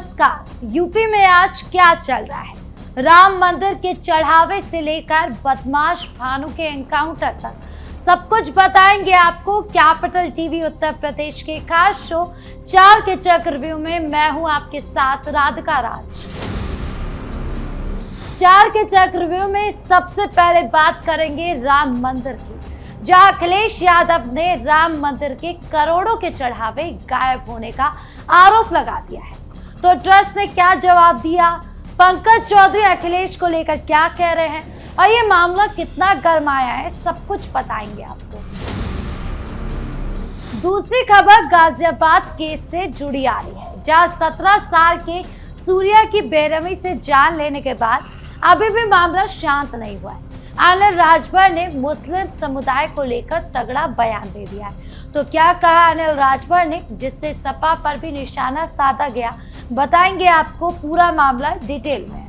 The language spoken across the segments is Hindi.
नमस्कार। यूपी में आज क्या चल रहा है? राम मंदिर के चढ़ावे से लेकर बदमाश भानु के एनकाउंटर तक सब कुछ बताएंगे आपको। कैपिटल टीवी उत्तर प्रदेश के खास शो 4 के चक्रव्यूह में मैं हूं आपके साथ राधिका राज। 4 के चक्रव्यूह में सबसे पहले बात करेंगे राम मंदिर की, जहां अखिलेश यादव ने राम मंदिर के करोड़ों के चढ़ावे गायब होने का आरोप लगा दिया है। तो ट्रस्ट ने क्या जवाब दिया, पंकज चौधरी अखिलेश को लेकर क्या कह रहे हैं और ये मामला कितना गरमाया है, सब कुछ बताएंगे आपको। दूसरी खबर गाजियाबाद केस से जुड़ी आ रही है, जहां 17 साल के सूर्या की बेरहमी से जान लेने के बाद अभी भी मामला शांत नहीं हुआ है। अनिल राजभर ने मुस्लिम समुदाय को लेकर तगड़ा बयान दे दिया है। तो क्या कहा अनिल राजभर ने, जिससे सपा पर भी निशाना साधा गया, बताएंगे आपको पूरा मामला डिटेल में।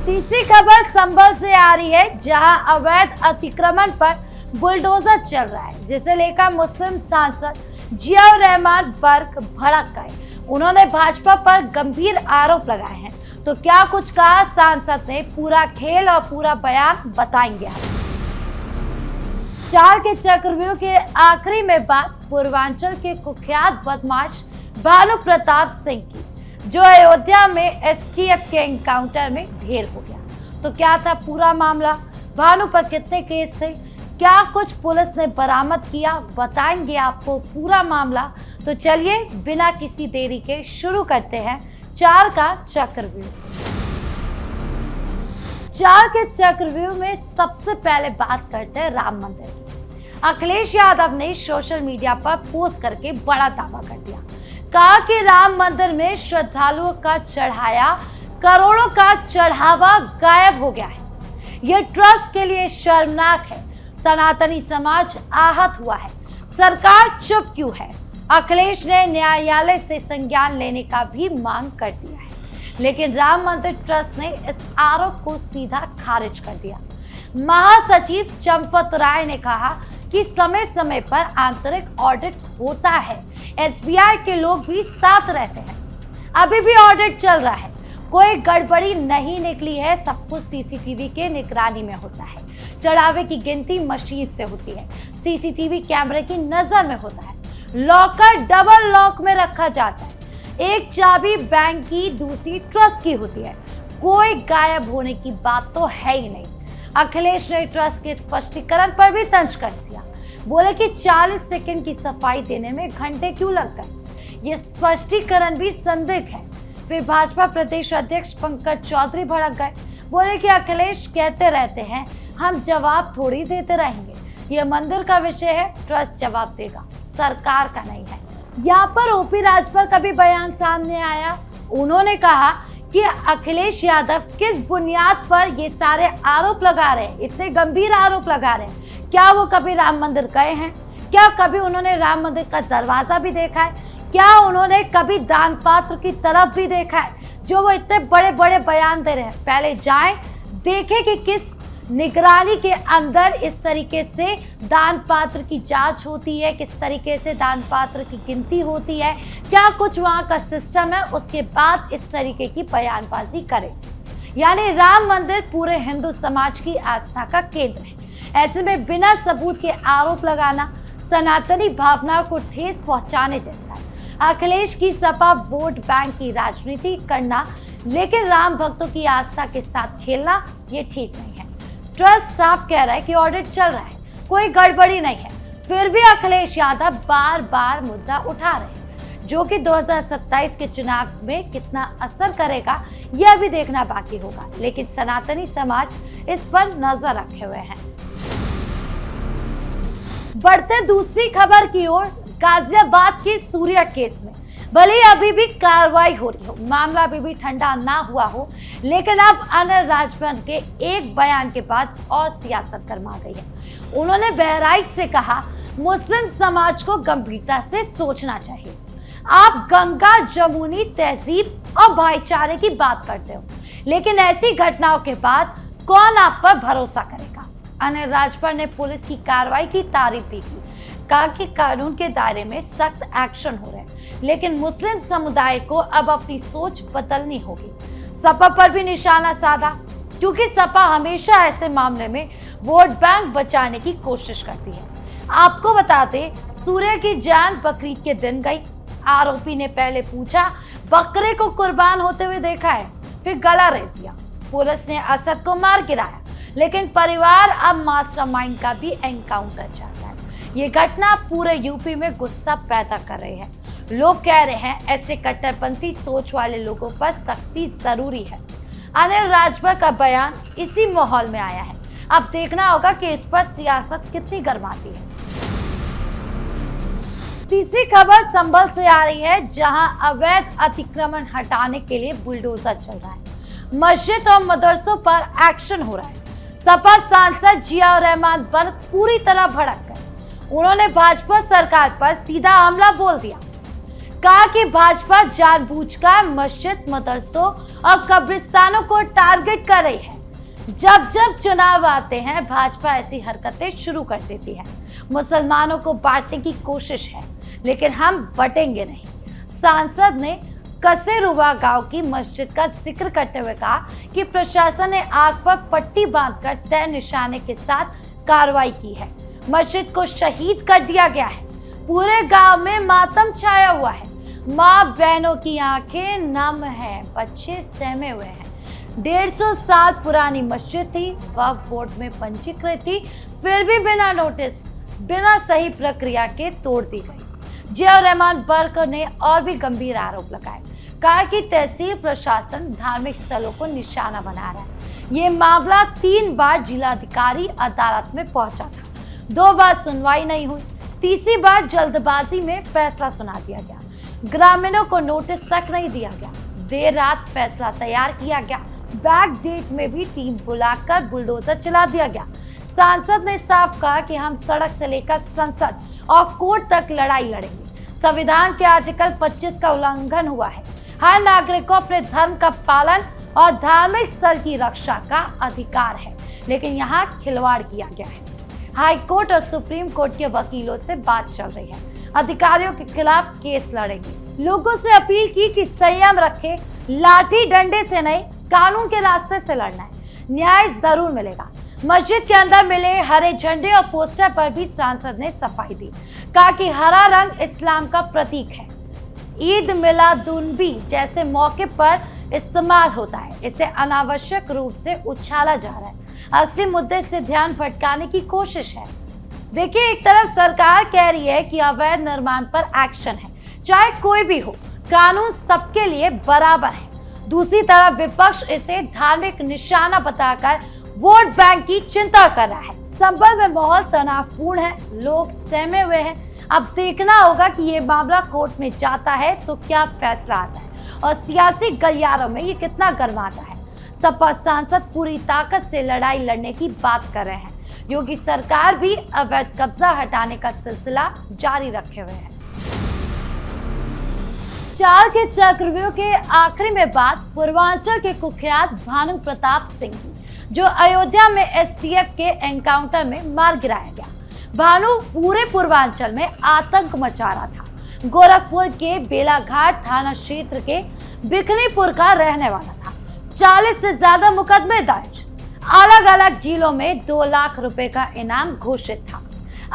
तीसरी खबर संभल से आ रही है, जहां अवैध अतिक्रमण पर बुलडोजर चल रहा है, जिसे लेकर मुस्लिम सांसद जियाउर रहमान बर्क भड़क गए। उन्होंने भाजपा पर गंभीर आरोप लगाए हैं। तो क्या कुछ कहा सांसद ने, पूरा खेल और पूरा बयान बताएंगे आप। 4 के चक्रव्यूह के आखिरी में बात पूर्वांचल के कुख्यात बदमाश भानु प्रताप सिंह की, जो अयोध्या में एसटीएफ के एनकाउंटर में ढेर हो गया। तो क्या था पूरा मामला, भानु पर कितने केस थे, क्या कुछ पुलिस ने बरामद किया, बताएंगे आपको पूरा मामला। तो चलिए बिना किसी देरी के शुरू करते हैं 4 का चक्रव्यूह। 4 के चक्रव्यूह में सबसे पहले बात करते हैं राम मंदिर की। अखिलेश यादव ने सोशल मीडिया पर पोस्ट करके बड़ा दावा कर दिया, कहा कि राम मंदिर में श्रद्धालुओं का चढ़ाया करोड़ों का चढ़ावा गायब हो गया है। यह ट्रस्ट के लिए शर्मनाक है। सनातनी समाज आहत हुआ है, सरकार चुप क्यों है? अखिलेश ने न्यायालय से संज्ञान लेने का भी मांग कर दिया है, लेकिन राम मंदिर ट्रस्ट ने इस आरोप को सीधा खारिज कर दिया। महासचिव चंपत राय ने कहा कि समय समय पर आंतरिक ऑडिट होता है, एसबीआई के लोग भी साथ रहते हैं, अभी भी ऑडिट चल रहा है, कोई गड़बड़ी नहीं निकली है, सब कुछ सीसीटीवी के निगरानी में होता है, चढ़ावे की गिनती मशीन से होती है, सीसीटीवी कैमरे की नजर में होता है, लॉकर डबल लॉक में रखा जाता है, एक चाबी बैंक की दूसरी ट्रस्ट की होती है, कोई गायब होने की बात तो है ही नहीं। अखिलेश ने ट्रस्ट के स्पष्टीकरण पर भी तंज कस दिया, बोले कि 40 सेकंड की सफाई देने में घंटे क्यों लग गए, ये स्पष्टीकरण भी संदिग्ध है। फिर भाजपा प्रदेश अध्यक्ष पंकज चौधरी भड़क गए, बोले कि अखिलेश कहते रहते हैं हम जवाब थोड़ी देते रहेंगे, ये मंदिर का विषय है, ट्रस्ट जवाब देगा, सरकार का नहीं है। यहाँ पर ओपी राजभर का भी बयान सामने आया। उन्होंने कहा कि अखिलेश यादव किस बुनियाद पर ये सारे आरोप लगा रहे हैं, इतने गंभीर आरोप लगा रहे हैं। क्या वो कभी राम मंदिर गए हैं? क्या कभी उन्होंने राम मंदिर का दरवाजा भी देखा है? क्या उन्होंने कभी दान पात्र की तरफ भी देखा है, जो वो इतने बड़े बड़े बयान दे रहे हैं? पहले जाएं, देखें कि किस निगरानी के अंदर इस तरीके से दान पात्र की जांच होती है, किस तरीके से दान पात्र की गिनती होती है, क्या कुछ वहां का सिस्टम है, उसके बाद इस तरीके की बयानबाजी करें। यानी राम मंदिर पूरे हिंदू समाज की आस्था का केंद्र है। ऐसे में बिना सबूत के आरोप लगाना सनातनी भावना को ठेस पहुंचाने जैसा है। अखिलेश की सपा वोट बैंक की राजनीति करना, लेकिन राम भक्तों की आस्था के साथ खेलना, ये ठीक नहीं है। ट्रस्ट साफ कह रहा है कि ऑडिट चल रहा है, कोई गड़बड़ी नहीं है, फिर भी अखिलेश यादव बार बार मुद्दा उठा रहे हैं, जो कि 2027 के चुनाव में कितना असर करेगा यह भी देखना बाकी होगा। लेकिन सनातनी समाज इस पर नजर रखे हुए हैं। बढ़ते दूसरी खबर की ओर, गाजियाबाद की सूर्या केस में भले अभी भी कार्रवाई हो रही हो, मामला अभी भी ठंडा ना हुआ हो, लेकिन अब अनिल राजभर के एक बयान के बाद और सियासत गरमा गई है। उन्होंने बहराइच से कहा, मुस्लिम समाज को गंभीरता से सोचना चाहिए। आप गंगा जमुनी तहजीब और भाईचारे की बात करते हो, लेकिन ऐसी घटनाओं के बाद कौन आप पर भरोसा करेगा? अनिल राजभर ने पुलिस की कार्रवाई की तारीफ भी की, कहा कि कानून के दायरे में सख्त एक्शन हो रहे हैं, लेकिन मुस्लिम समुदाय को अब अपनी सोच बदलनी होगी। सपा पर भी निशाना साधा, क्योंकि सपा हमेशा ऐसे मामले में वोट बैंक बचाने की कोशिश करती है। आपको बता दें, सूर्य की जान बकरीद के दिन गई। आरोपी ने पहले पूछा, बकरे को कुर्बान होते हुए देखा है, फिर गला रेत दिया। पुलिस ने असद को मार गिराया, लेकिन परिवार अब मास्टरमाइंड का भी एनकाउंटर चाहता है। ये घटना पूरे यूपी में गुस्सा पैदा कर रही है। लोग कह रहे हैं ऐसे कट्टरपंथी सोच वाले लोगों पर सख्ती जरूरी है। अनिल राजभर का बयान इसी माहौल में आया है। अब देखना होगा कि इस पर सियासत कितनी गर्माती है। तीसरी खबर संभल से आ रही है, जहां अवैध अतिक्रमण हटाने के लिए बुलडोजर चल रहा है। मस्जिद और मदरसों पर एक्शन हो रहा है। सपा सांसद जियाउर रहमान पर पूरी तरह भड़क गए। उन्होंने भाजपा सरकार पर सीधा हमला बोल दिया। कहा कि भाजपा जानबूझकर मस्जिद, मदरसों और कब्रिस्तानों को टारगेट कर रही है। जब जब चुनाव आते हैं, भाजपा ऐसी हरकतें शुरू कर देती है। मुसलमानों को बांटने की कोशिश है, लेकिन हम बटेंगे नहीं। सांसद ने कसेरुवा गांव की मस्जिद का जिक्र करते हुए कहा कि प्रशासन ने आग पर पट्टी बांधकर तय निशाने के साथ कार्रवाई की है। मस्जिद को शहीद कर दिया गया है। पूरे गांव में मातम छाया हुआ है। माँ बहनों की आंखें नम हैं, बच्चे सहमे हुए हैं। 150 साल पुरानी मस्जिद थी, वक्फ बोर्ड में पंजीकृत थी, फिर भी बिना नोटिस, बिना सही प्रक्रिया के तोड़ दी गई। जियाउर रहमान बर्क ने और भी गंभीर आरोप लगाए। कहा कि तहसील प्रशासन धार्मिक स्थलों को निशाना बना रहा है। ये मामला 3 बार जिलाधिकारी अदालत में पहुंचा था। 2 बार सुनवाई नहीं हुई। तीसरी बार जल्दबाजी में फैसला सुना दिया गया। ग्रामीणों को नोटिस तक नहीं दिया गया। देर रात फैसला तैयार किया गया। बैक डेट में भी टीम बुलाकर बुलडोजर चला दिया गया। सांसद ने साफ कहा कि हम सड़क से लेकर संसद और कोर्ट तक लड़ाई लड़ेंगे। संविधान के आर्टिकल 25 का उल्लंघन हुआ है। हर नागरिक को अपने धर्म का पालन और धार्मिक स्थल की रक्षा का अधिकार है, लेकिन यहाँ खिलवाड़ किया गया है। हाई कोर्ट और सुप्रीम कोर्ट के वकीलों से बात चल रही है। अधिकारियों के खिलाफ केस लड़ेंगे। लोगों से अपील की कि संयम रखें, लाठी डंडे से नहीं, कानून के रास्ते से लड़ना है। न्याय जरूर मिलेगा। मस्जिद के अंदर मिले हरे झंडे और पोस्टर पर भी सांसद ने सफाई दी। कहा कि हरा रंग इस्लाम का प्रतीक है। ईद मिलादुन्नबी जैसे मौके पर इस्तेमाल होता है। इसे अनावश्यक रूप से उछाला जा रहा है। असली मुद्दे से ध्यान भटकाने की कोशिश है। देखिए, एक तरफ सरकार कह रही है कि अवैध निर्माण पर एक्शन है, चाहे कोई भी हो, कानून सबके लिए बराबर है। दूसरी तरफ विपक्ष इसे धार्मिक निशाना बताकर वोट बैंक की चिंता कर रहा है। संभल में माहौल तनावपूर्ण है, लोग सहमे हुए हैं। अब देखना होगा कि ये मामला कोर्ट में जाता है तो क्या फैसला आता है और सियासी गलियारों में ये कितना गर्माता है। सपा सांसद पूरी ताकत से लड़ाई लड़ने की बात कर रहे हैं। योगी सरकार भी अवैध कब्जा हटाने का सिलसिला जारी रखे हुए है। चार के चक्रव्यूह के आखिरी में बात पूर्वांचल के कुख्यात भानु प्रताप सिंह की, जो अयोध्या में एसटीएफ के एनकाउंटर में मार गिराया गया। भानु पूरे पूर्वांचल में आतंक मचा रहा था। गोरखपुर के बेलाघाट थाना क्षेत्र के बिकनीपुर का रहने वाला था। 40 से ज्यादा मुकदमे दर्ज, अलग अलग जिलों में 2 लाख रुपए का इनाम घोषित था।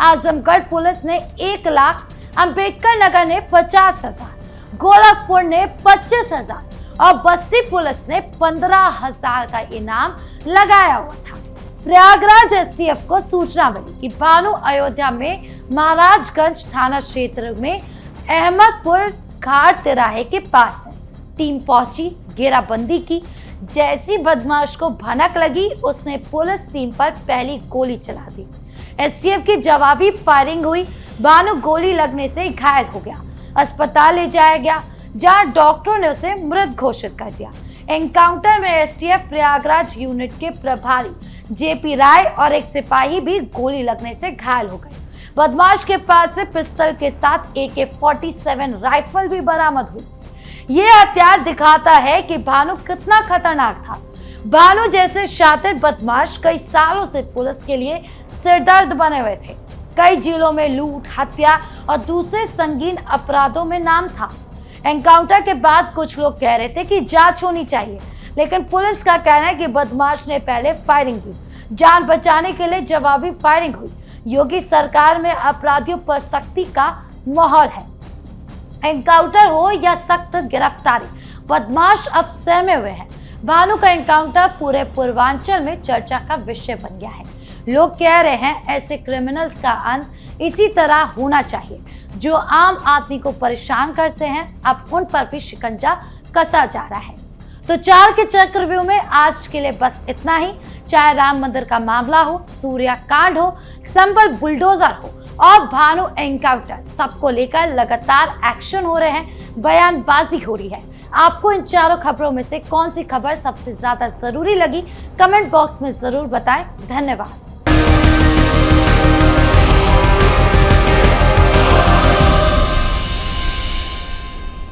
आजमगढ़ पुलिस ने 1 लाख, अंबेडकर नगर ने 50,000, गोरखपुर ने 25,000 और बस्ती पुलिस ने 15,000 का इनाम लगाया हुआ था। प्रयागराज एसटीएफ को सूचना मिली कि भानु अयोध्या में महाराजगंज थाना क्षेत्र में अहमदपुर घाट तिराहे के पास है। टीम पहुंची, घेराबंदी की। जैसी बदमाश को भनक लगी, उसने पुलिस टीम पर पहली गोली चला दी। एसटीएफ की जवाबी फायरिंग हुई। भानु गोली लगने से घायल हो गया। अस्पताल ले जाया गया, जहां डॉक्टरों ने उसे मृत घोषित कर दिया। एनकाउंटर में एसटीएफ प्रयागराज यूनिट के प्रभारी जेपी राय और एक सिपाही भी गोली लगने से घायल हो गए। बदमाश के पास से पिस्तौल के साथ AK-47 राइफल भी बरामद हुई। ये हथियार दिखाता है कि भानु कितना खतरनाक था। भानु जैसे शातिर बदमाश कई सालों से पुलिस के लिए सिरदर्द बने हुए थे। कई जिलों में लूट, हत्या और दूसरे संगीन अपराधों में नाम था। एनकाउंटर के बाद कुछ लोग कह रहे थे कि जांच होनी चाहिए, लेकिन पुलिस का कहना है कि बदमाश ने पहले फायरिंग की, जान बचाने के लिए जवाबी फायरिंग हुई। योगी सरकार में अपराधियों पर सख्ती का माहौल है। एनकाउंटर हो या सख्त गिरफ्तारी, बदमाश अब सहमे हुए हैं। भानु का एनकाउंटर पूरे पूर्वांचल में चर्चा का विषय बन गया है। लोग कह रहे हैं ऐसे क्रिमिनल्स का अंत इसी तरह होना चाहिए। जो आम आदमी को परेशान करते हैं, अब उन पर भी शिकंजा कसा जा रहा है। तो 4 के चक्रव्यूह में आज के लिए बस इतना ही। चाहे राम मंदिर का मामला हो, सूर्या कांड हो, संबल बुलडोजर हो और भानु एनकाउंटर, सबको लेकर लगातार एक्शन हो रहे हैं, बयानबाजी हो रही है। आपको इन चारों खबरों में से कौन सी खबर सबसे ज्यादा जरूरी लगी, कमेंट बॉक्स में जरूर बताएं। धन्यवाद।